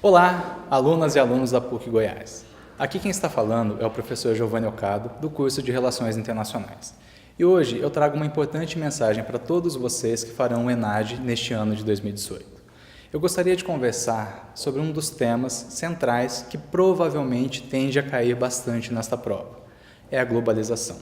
Olá, alunas e alunos da PUC Goiás. Aqui quem está falando é o professor Giovanni Ocado, do curso de Relações Internacionais. E hoje eu trago uma importante mensagem para todos vocês que farão o ENAD neste ano de 2018. Eu gostaria de conversar sobre um dos temas centrais que provavelmente tende a cair bastante nesta prova. É a globalização.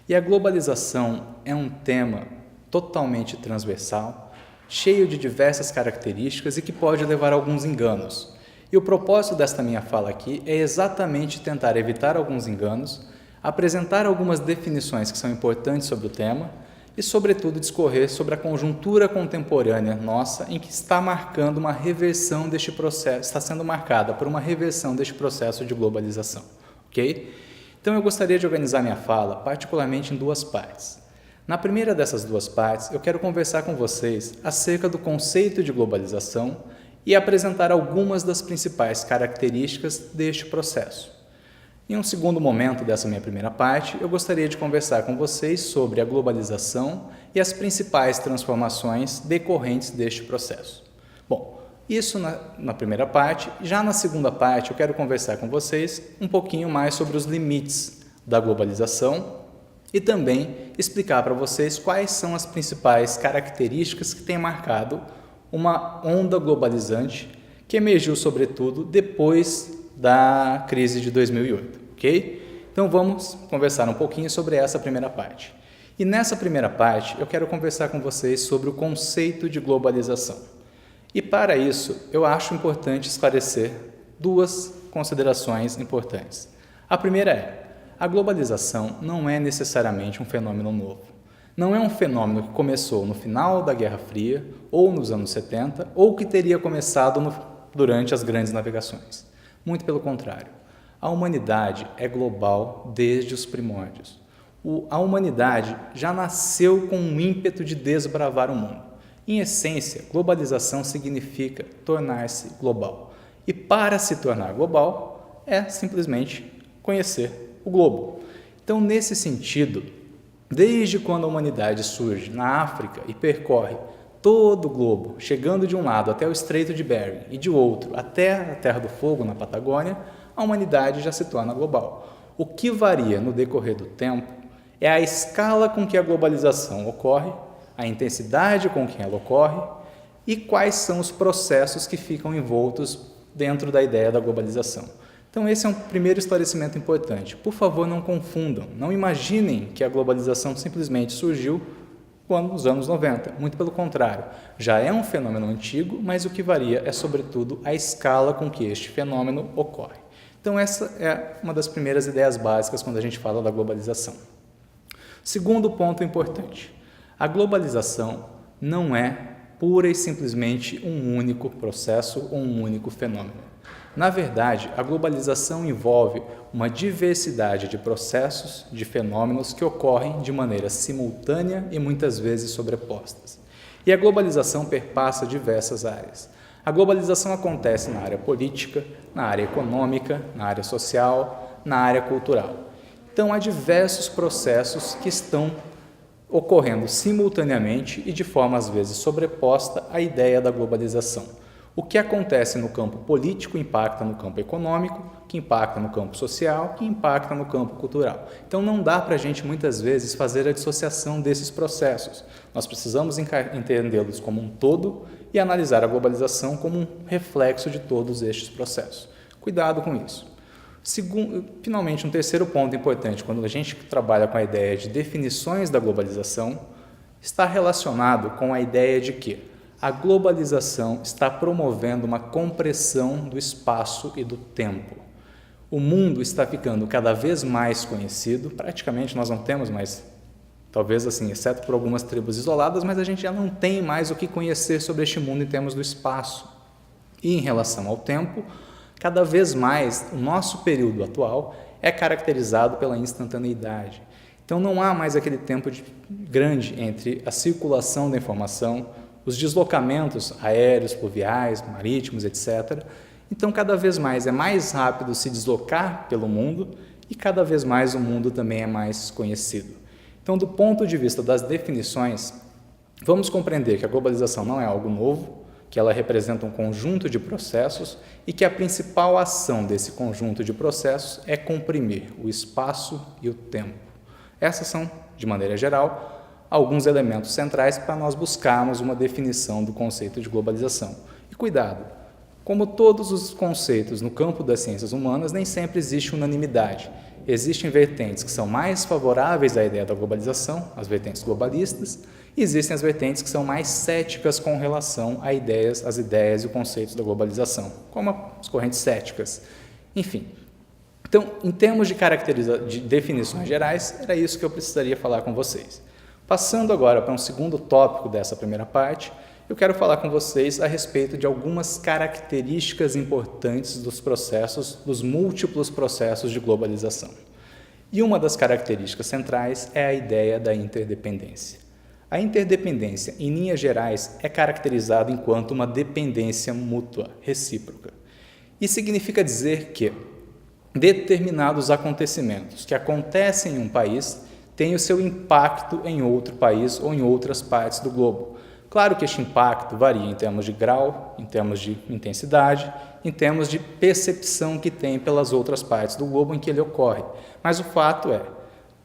E a globalização é um tema totalmente transversal, cheio de diversas características e que pode levar a alguns enganos. E o propósito desta minha fala aqui é exatamente tentar evitar alguns enganos, apresentar algumas definições que são importantes sobre o tema e, sobretudo, discorrer sobre a conjuntura contemporânea nossa em que está marcando uma reversão deste processo, está sendo marcada por uma reversão deste processo de globalização, ok? Então eu gostaria de organizar minha fala particularmente em duas partes. Na primeira dessas duas partes, eu quero conversar com vocês acerca do conceito de globalização e apresentar algumas das principais características deste processo. Em um segundo momento dessa minha primeira parte, eu gostaria de conversar com vocês sobre a globalização e as principais transformações decorrentes deste processo. Bom, isso na primeira parte. Já na segunda parte, eu quero conversar com vocês um pouquinho mais sobre os limites da globalização e também explicar para vocês quais são as principais características que têm marcado uma onda globalizante que emergiu, sobretudo, depois da crise de 2008, ok? Então vamos conversar um pouquinho sobre essa primeira parte. E nessa primeira parte eu quero conversar com vocês sobre o conceito de globalização. E para isso eu acho importante esclarecer duas considerações importantes. A primeira é: a globalização não é necessariamente um fenômeno novo. Não é um fenômeno que começou no final da Guerra Fria, ou nos anos 70, ou que teria começado durante as grandes navegações. Muito pelo contrário. A humanidade é global desde os primórdios. A humanidade já nasceu com um ímpeto de desbravar o mundo. Em essência, globalização significa tornar-se global. E para se tornar global, é simplesmente conhecer o globo. Então, nesse sentido, desde quando a humanidade surge na África e percorre todo o globo, chegando de um lado até o Estreito de Bering e de outro até a Terra do Fogo, na Patagônia, a humanidade já se torna global. O que varia no decorrer do tempo é a escala com que a globalização ocorre, a intensidade com que ela ocorre e quais são os processos que ficam envoltos dentro da ideia da globalização. Então esse é um primeiro esclarecimento importante. Por favor, não confundam, não imaginem que a globalização simplesmente surgiu nos anos 90. Muito pelo contrário, já é um fenômeno antigo, mas o que varia é, sobretudo, a escala com que este fenômeno ocorre. Então essa é uma das primeiras ideias básicas quando a gente fala da globalização. Segundo ponto importante: a globalização não é pura e simplesmente um único processo ou um único fenômeno. Na verdade, a globalização envolve uma diversidade de processos, de fenômenos que ocorrem de maneira simultânea e muitas vezes sobrepostas. E a globalização perpassa diversas áreas. A globalização acontece na área política, na área econômica, na área social, na área cultural. Então, há diversos processos que estão ocorrendo simultaneamente e de forma às vezes sobreposta à ideia da globalização. O que acontece no campo político impacta no campo econômico, que impacta no campo social, que impacta no campo cultural. Então não dá para a gente muitas vezes fazer a dissociação desses processos. Nós precisamos entendê-los como um todo e analisar a globalização como um reflexo de todos estes processos. Cuidado com isso. Finalmente, um terceiro ponto importante quando a gente trabalha com a ideia de definições da globalização está relacionado com a ideia de que a globalização está promovendo uma compressão do espaço e do tempo. O mundo está ficando cada vez mais conhecido, praticamente nós não temos mais, talvez assim, exceto por algumas tribos isoladas, mas a gente já não tem mais o que conhecer sobre este mundo em termos do espaço. E em relação ao tempo, cada vez mais o nosso período atual é caracterizado pela instantaneidade. Então não há mais aquele tempo grande entre a circulação da informação, os deslocamentos aéreos, fluviais, marítimos, etc. Então, cada vez mais é mais rápido se deslocar pelo mundo e cada vez mais o mundo também é mais conhecido. Então, do ponto de vista das definições, vamos compreender que a globalização não é algo novo, que ela representa um conjunto de processos e que a principal ação desse conjunto de processos é comprimir o espaço e o tempo. Essas são, de maneira geral, alguns elementos centrais para nós buscarmos uma definição do conceito de globalização. E cuidado, como todos os conceitos no campo das ciências humanas, nem sempre existe unanimidade. Existem vertentes que são mais favoráveis à ideia da globalização, as vertentes globalistas, e existem as vertentes que são mais céticas com relação às ideias e conceitos da globalização, como as correntes céticas. Enfim, então, em termos de definições gerais, era isso que eu precisaria falar com vocês. Passando agora para um segundo tópico dessa primeira parte, eu quero falar com vocês a respeito de algumas características importantes dos múltiplos processos de globalização. E uma das características centrais é a ideia da interdependência. A interdependência, em linhas gerais, é caracterizada enquanto uma dependência mútua, recíproca. Isso significa dizer que determinados acontecimentos que acontecem em um país têm o seu impacto em outro país ou em outras partes do globo. Claro que este impacto varia em termos de grau, em termos de intensidade, em termos de percepção que tem pelas outras partes do globo em que ele ocorre. Mas o fato é,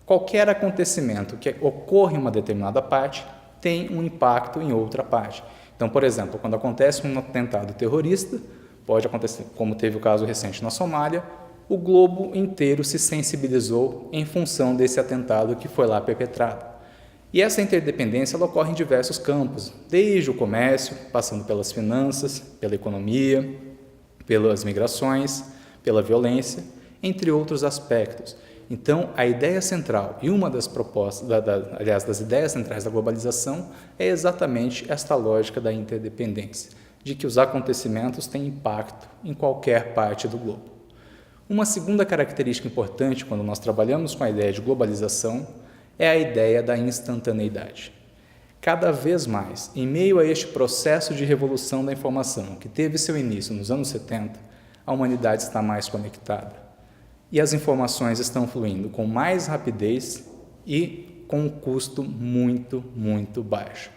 qualquer acontecimento que ocorre em uma determinada parte tem um impacto em outra parte. Então, por exemplo, quando acontece um atentado terrorista, pode acontecer, como teve o caso recente na Somália, o globo inteiro se sensibilizou em função desse atentado que foi lá perpetrado. E essa interdependência ela ocorre em diversos campos, desde o comércio, passando pelas finanças, pela economia, pelas migrações, pela violência, entre outros aspectos. Então, a ideia central e uma das propostas, das ideias centrais da globalização é exatamente esta lógica da interdependência, de que os acontecimentos têm impacto em qualquer parte do globo. Uma segunda característica importante quando nós trabalhamos com a ideia de globalização é a ideia da instantaneidade. Cada vez mais, em meio a este processo de revolução da informação que teve seu início nos anos 70, a humanidade está mais conectada e as informações estão fluindo com mais rapidez e com um custo muito, muito baixo.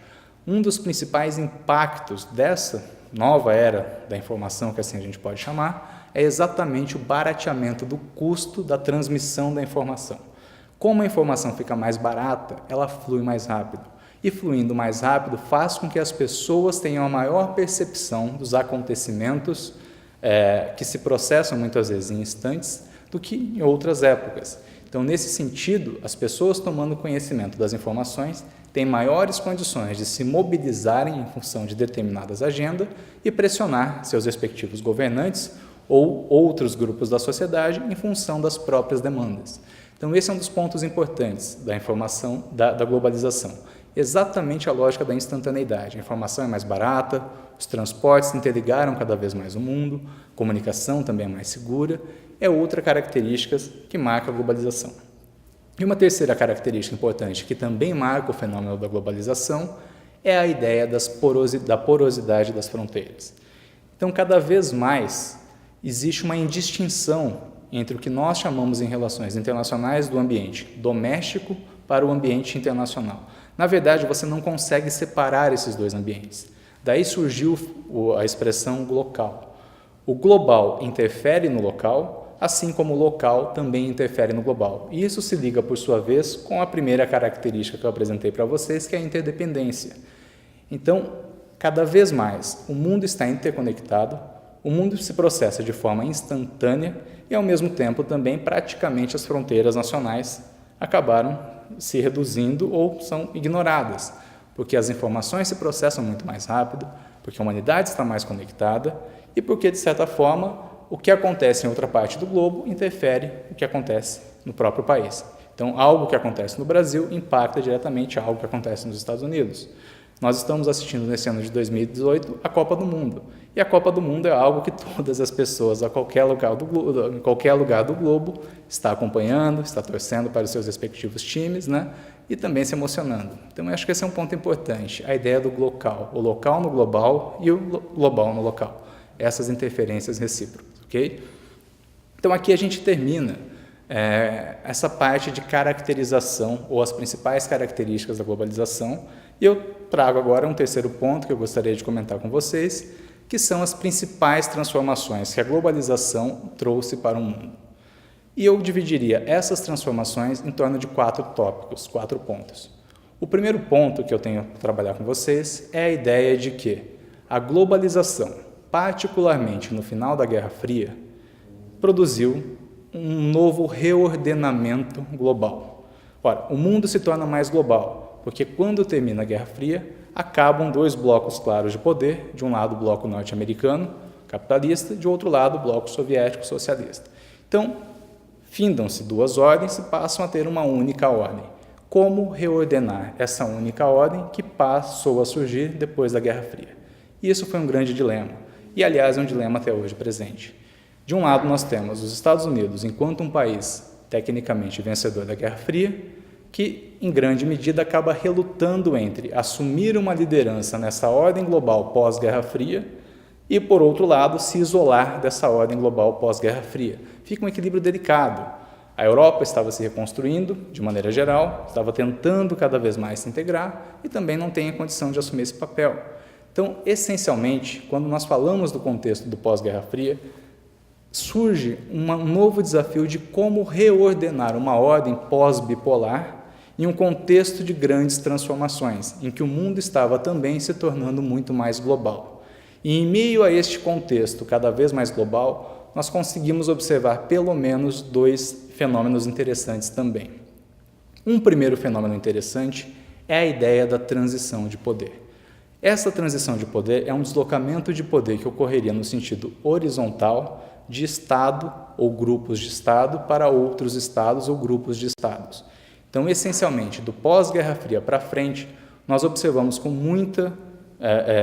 Um dos principais impactos dessa nova era da informação, que assim a gente pode chamar, é exatamente o barateamento do custo da transmissão da informação. Como a informação fica mais barata, ela flui mais rápido. E fluindo mais rápido faz com que as pessoas tenham a maior percepção dos acontecimentos que se processam muitas vezes em instantes do que em outras épocas. Então, nesse sentido, as pessoas tomando conhecimento das informações têm maiores condições de se mobilizarem em função de determinadas agendas e pressionar seus respectivos governantes ou outros grupos da sociedade em função das próprias demandas. Então, esse é um dos pontos importantes da informação, da globalização. Exatamente a lógica da instantaneidade. A informação é mais barata, os transportes interligaram cada vez mais o mundo, a comunicação também é mais segura, é outra característica que marca a globalização. E uma terceira característica importante que também marca o fenômeno da globalização é a ideia da porosidade das fronteiras. Então, cada vez mais existe uma indistinção entre o que nós chamamos em relações internacionais do ambiente doméstico para o ambiente internacional. Na verdade, você não consegue separar esses dois ambientes. Daí surgiu a expressão local. O global interfere no local, assim como o local também interfere no global. E isso se liga, por sua vez, com a primeira característica que eu apresentei para vocês, que é a interdependência. Então, cada vez mais, o mundo está interconectado, o mundo se processa de forma instantânea e, ao mesmo tempo, também praticamente as fronteiras nacionais acabaram se reduzindo ou são ignoradas, porque as informações se processam muito mais rápido, porque a humanidade está mais conectada e porque, de certa forma, o que acontece em outra parte do globo interfere no que acontece no próprio país. Então, algo que acontece no Brasil impacta diretamente algo que acontece nos Estados Unidos. Nós estamos assistindo nesse ano de 2018 a Copa do Mundo. E a Copa do Mundo é algo que todas as pessoas, em qualquer lugar do globo, está acompanhando, está torcendo para os seus respectivos times, né? E também se emocionando. Então, eu acho que esse é um ponto importante, a ideia do local. O local no global e o global no local. Essas interferências recíprocas, ok? Então, aqui a gente termina essa parte de caracterização ou as principais características da globalização E eu trago agora um terceiro ponto que eu gostaria de comentar com vocês, que são as principais transformações que a globalização trouxe para o mundo. E eu dividiria essas transformações em torno de 4 tópicos, 4 pontos. O primeiro ponto que eu tenho para trabalhar com vocês é a ideia de que a globalização, particularmente no final da Guerra Fria, produziu um novo reordenamento global. Ora, o mundo se torna mais global, porque quando termina a Guerra Fria, acabam 2 blocos claros de poder, de um lado o bloco norte-americano, capitalista, de outro lado o bloco soviético socialista. Então, findam-se 2 ordens e passam a ter uma única ordem. Como reordenar essa única ordem que passou a surgir depois da Guerra Fria? Isso foi um grande dilema, e aliás é um dilema até hoje presente. De um lado nós temos os Estados Unidos enquanto um país tecnicamente vencedor da Guerra Fria, que em grande medida acaba relutando entre assumir uma liderança nessa ordem global pós-Guerra Fria e, por outro lado, se isolar dessa ordem global pós-Guerra Fria. Fica um equilíbrio delicado. A Europa estava se reconstruindo, de maneira geral, estava tentando cada vez mais se integrar e também não tem a condição de assumir esse papel. Então, essencialmente, quando nós falamos do contexto do pós-Guerra Fria, surge um novo desafio de como reordenar uma ordem pós-bipolar em um contexto de grandes transformações, em que o mundo estava também se tornando muito mais global. E em meio a este contexto cada vez mais global, nós conseguimos observar pelo menos 2 fenômenos interessantes também. Um primeiro fenômeno interessante é a ideia da transição de poder. Essa transição de poder é um deslocamento de poder que ocorreria no sentido horizontal de Estado ou grupos de Estado para outros Estados ou grupos de Estados. Então, essencialmente, do pós-Guerra Fria para frente, nós observamos com muita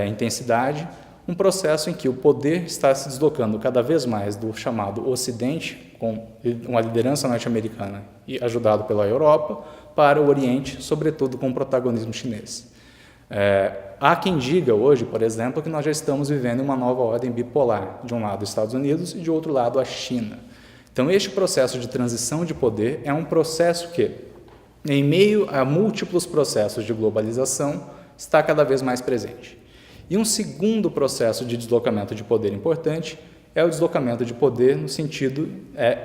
intensidade um processo em que o poder está se deslocando cada vez mais do chamado Ocidente, com uma liderança norte-americana e ajudado pela Europa, para o Oriente, sobretudo com o protagonismo chinês. Há quem diga hoje, por exemplo, que nós já estamos vivendo uma nova ordem bipolar, de um lado os Estados Unidos e de outro lado a China. Então, este processo de transição de poder é um processo que, em meio a múltiplos processos de globalização, está cada vez mais presente. E um segundo processo de deslocamento de poder importante é o deslocamento de poder no sentido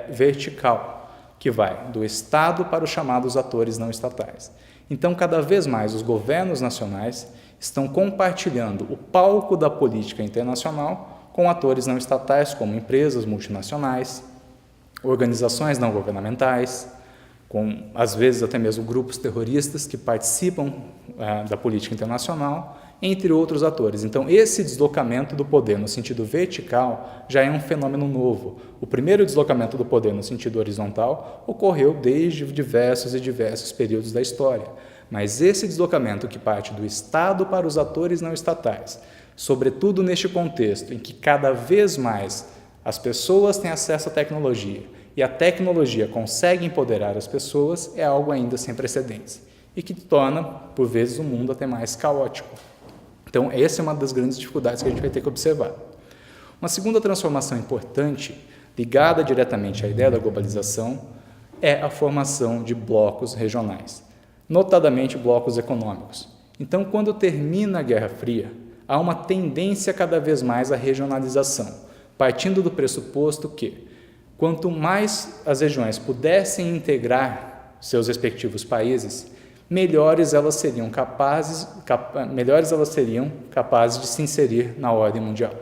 vertical, que vai do Estado para os chamados atores não estatais. Então, cada vez mais os governos nacionais estão compartilhando o palco da política internacional com atores não estatais, como empresas multinacionais, organizações não governamentais, com, às vezes, até mesmo grupos terroristas que participam da política internacional, entre outros atores. Então, esse deslocamento do poder no sentido vertical já é um fenômeno novo. O primeiro deslocamento do poder no sentido horizontal ocorreu desde diversos períodos da história. Mas esse deslocamento que parte do Estado para os atores não estatais, sobretudo neste contexto em que cada vez mais as pessoas têm acesso à tecnologia e a tecnologia consegue empoderar as pessoas, é algo ainda sem precedentes e que torna, por vezes, o mundo até mais caótico. Então, essa é uma das grandes dificuldades que a gente vai ter que observar. Uma segunda transformação importante, ligada diretamente à ideia da globalização, é a formação de blocos regionais, notadamente blocos econômicos. Então, quando termina a Guerra Fria, há uma tendência cada vez mais à regionalização, partindo do pressuposto que, quanto mais as regiões pudessem integrar seus respectivos países, melhores elas seriam capazes de se inserir na ordem mundial.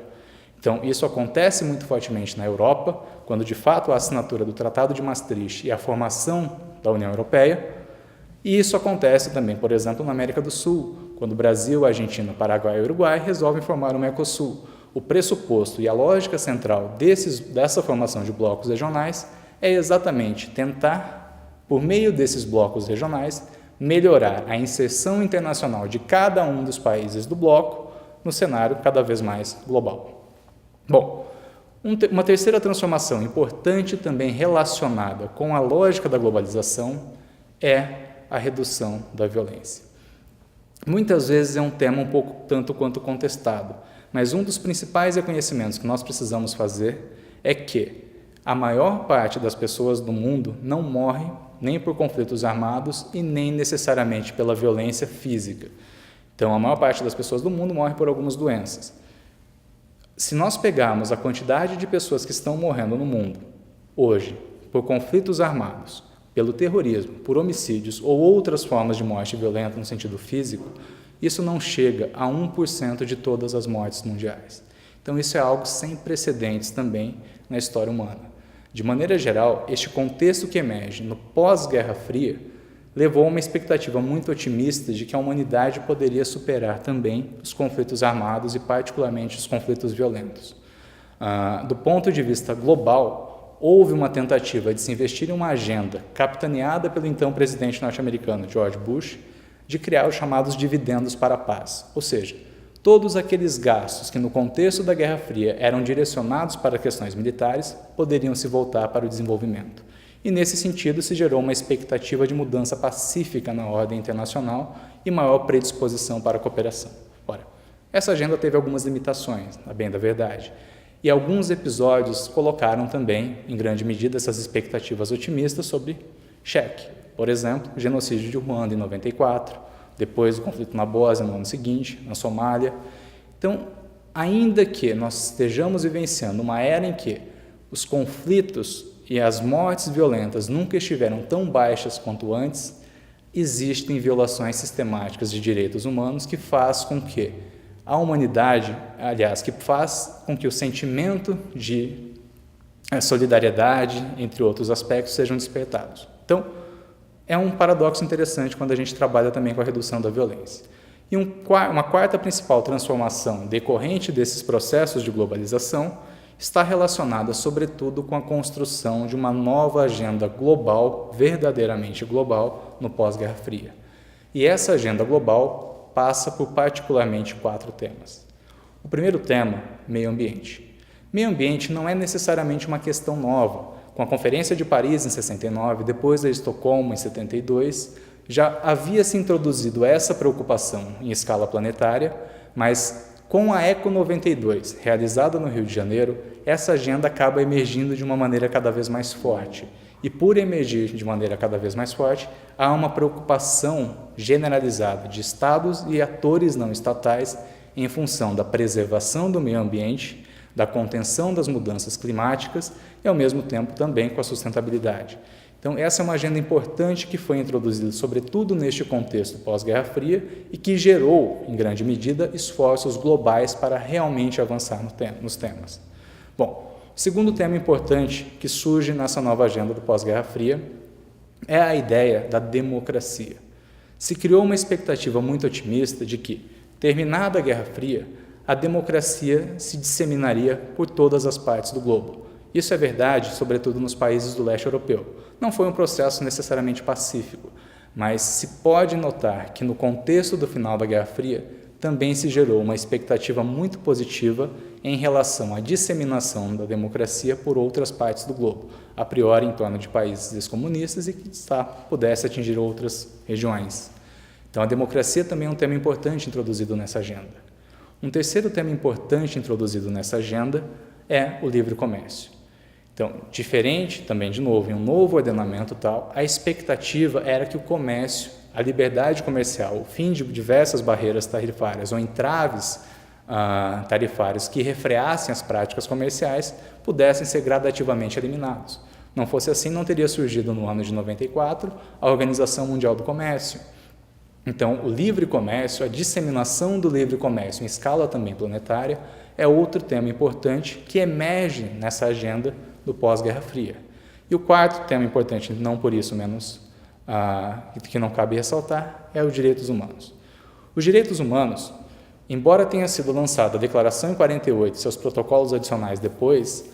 Então, isso acontece muito fortemente na Europa, quando de fato há a assinatura do Tratado de Maastricht e a formação da União Europeia, e isso acontece também, por exemplo, na América do Sul, quando o Brasil, a Argentina, Paraguai e Uruguai resolvem formar o Mercosul. O pressuposto e a lógica central dessa formação de blocos regionais é exatamente tentar, por meio desses blocos regionais, melhorar a inserção internacional de cada um dos países do bloco no cenário cada vez mais global. Bom, uma terceira transformação importante também relacionada com a lógica da globalização é a redução da violência. Muitas vezes é um tema um pouco tanto quanto contestado, mas um dos principais reconhecimentos que nós precisamos fazer é que a maior parte das pessoas do mundo não morre nem por conflitos armados e nem necessariamente pela violência física. Então, a maior parte das pessoas do mundo morre por algumas doenças. Se nós pegarmos a quantidade de pessoas que estão morrendo no mundo hoje por conflitos armados, pelo terrorismo, por homicídios ou outras formas de morte violenta no sentido físico, isso não chega a 1% de todas as mortes mundiais. Então, isso é algo sem precedentes também na história humana. De maneira geral, este contexto que emerge no pós-Guerra Fria levou a uma expectativa muito otimista de que a humanidade poderia superar também os conflitos armados e particularmente os conflitos violentos. Do ponto de vista global, houve uma tentativa de se investir em uma agenda capitaneada pelo então presidente norte-americano George Bush de criar os chamados dividendos para a paz, ou seja, todos aqueles gastos que no contexto da Guerra Fria eram direcionados para questões militares poderiam se voltar para o desenvolvimento. E nesse sentido se gerou uma expectativa de mudança pacífica na ordem internacional e maior predisposição para a cooperação. Ora, essa agenda teve algumas limitações, a bem da verdade, e alguns episódios colocaram também, em grande medida, essas expectativas otimistas sobre xeque. Por exemplo, o genocídio de Ruanda em 94, depois o conflito na Bósnia no ano seguinte, na Somália. Então, ainda que nós estejamos vivenciando uma era em que os conflitos e as mortes violentas nunca estiveram tão baixas quanto antes, existem violações sistemáticas de direitos humanos que faz com que a humanidade, aliás, que faz com que o sentimento de solidariedade, entre outros aspectos, sejam despertados. Então, é um paradoxo interessante quando a gente trabalha também com a redução da violência. E uma quarta principal transformação decorrente desses processos de globalização está relacionada, sobretudo, com a construção de uma nova agenda global, verdadeiramente global, no pós-Guerra Fria. E essa agenda global passa por particularmente 4 temas. O primeiro tema, meio ambiente. Meio ambiente não é necessariamente uma questão nova. Com a Conferência de Paris em 69, depois da Estocolmo em 72, já havia se introduzido essa preocupação em escala planetária, mas com a Eco 92, realizada no Rio de Janeiro, essa agenda acaba emergindo de uma maneira cada vez mais forte. E por emergir de maneira cada vez mais forte, há uma preocupação generalizada de estados e atores não estatais em função da preservação do meio ambiente, da contenção das mudanças climáticas e, ao mesmo tempo, também com a sustentabilidade. Então, essa é uma agenda importante que foi introduzida, sobretudo neste contexto pós-Guerra Fria e que gerou, em grande medida, esforços globais para realmente avançar nos temas. Bom, o segundo tema importante que surge nessa nova agenda do pós-Guerra Fria é a ideia da democracia. Se criou uma expectativa muito otimista de que, terminada a Guerra Fria, a democracia se disseminaria por todas as partes do globo. Isso é verdade, sobretudo nos países do leste europeu. Não foi um processo necessariamente pacífico, mas se pode notar que no contexto do final da Guerra Fria também se gerou uma expectativa muito positiva em relação à disseminação da democracia por outras partes do globo, a priori em torno de países descomunistas e que pudesse atingir outras regiões. Então, a democracia também é um tema importante introduzido nessa agenda. Um terceiro tema importante introduzido nessa agenda é o livre comércio. Então, diferente também, de novo, em um novo ordenamento tal, a expectativa era que o comércio, a liberdade comercial, o fim de diversas barreiras tarifárias ou entraves tarifários que refreassem as práticas comerciais pudessem ser gradativamente eliminados. Não fosse assim, não teria surgido no ano de 94 a Organização Mundial do Comércio. Então, o livre comércio, a disseminação do livre comércio em escala também planetária, é outro tema importante que emerge nessa agenda do pós-Guerra Fria. E o quarto tema importante, não por isso menos, que não cabe ressaltar, é os direitos humanos. Os direitos humanos, embora tenha sido lançada a Declaração em 48 e seus protocolos adicionais depois,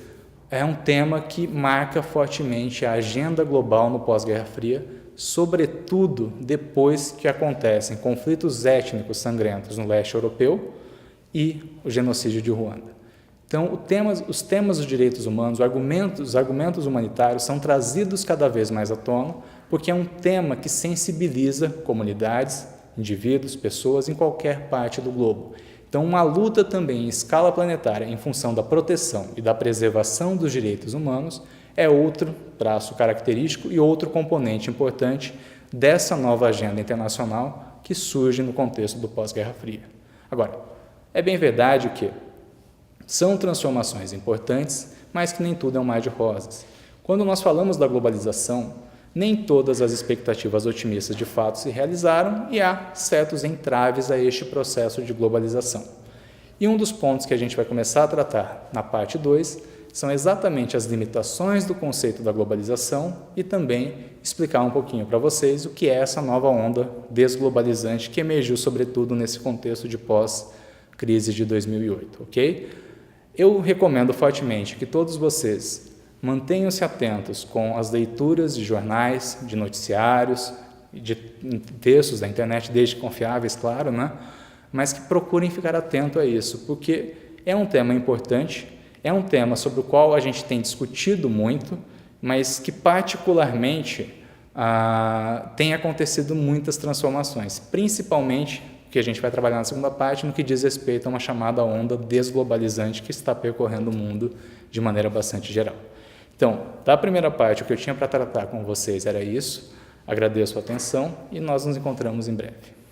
é um tema que marca fortemente a agenda global no pós-Guerra Fria, sobretudo depois que acontecem conflitos étnicos sangrentos no leste europeu e o genocídio de Ruanda. Então, os temas dos direitos humanos, os argumentos humanitários são trazidos cada vez mais à tona, porque é um tema que sensibiliza comunidades, indivíduos, pessoas em qualquer parte do globo. Então, uma luta também em escala planetária em função da proteção e da preservação dos direitos humanos é outro traço característico e outro componente importante dessa nova agenda internacional que surge no contexto do pós-Guerra Fria. Agora, é bem verdade que são transformações importantes, mas que nem tudo é um mar de rosas. Quando nós falamos da globalização, nem todas as expectativas otimistas de fato se realizaram e há certos entraves a este processo de globalização. E um dos pontos que a gente vai começar a tratar na parte 2 são exatamente as limitações do conceito da globalização e também explicar um pouquinho para vocês o que é essa nova onda desglobalizante que emergiu sobretudo nesse contexto de pós-crise de 2008, ok? Eu recomendo fortemente que todos vocês mantenham-se atentos com as leituras de jornais, de noticiários, de textos da internet, desde confiáveis, claro, né? Mas que procurem ficar atento a isso, porque é um tema importante, é um tema sobre o qual a gente tem discutido muito, mas que particularmente tem acontecido muitas transformações, principalmente, que a gente vai trabalhar na segunda parte, no que diz respeito a uma chamada onda desglobalizante que está percorrendo o mundo de maneira bastante geral. Então, da primeira parte, o que eu tinha para tratar com vocês era isso. Agradeço a atenção e nós nos encontramos em breve.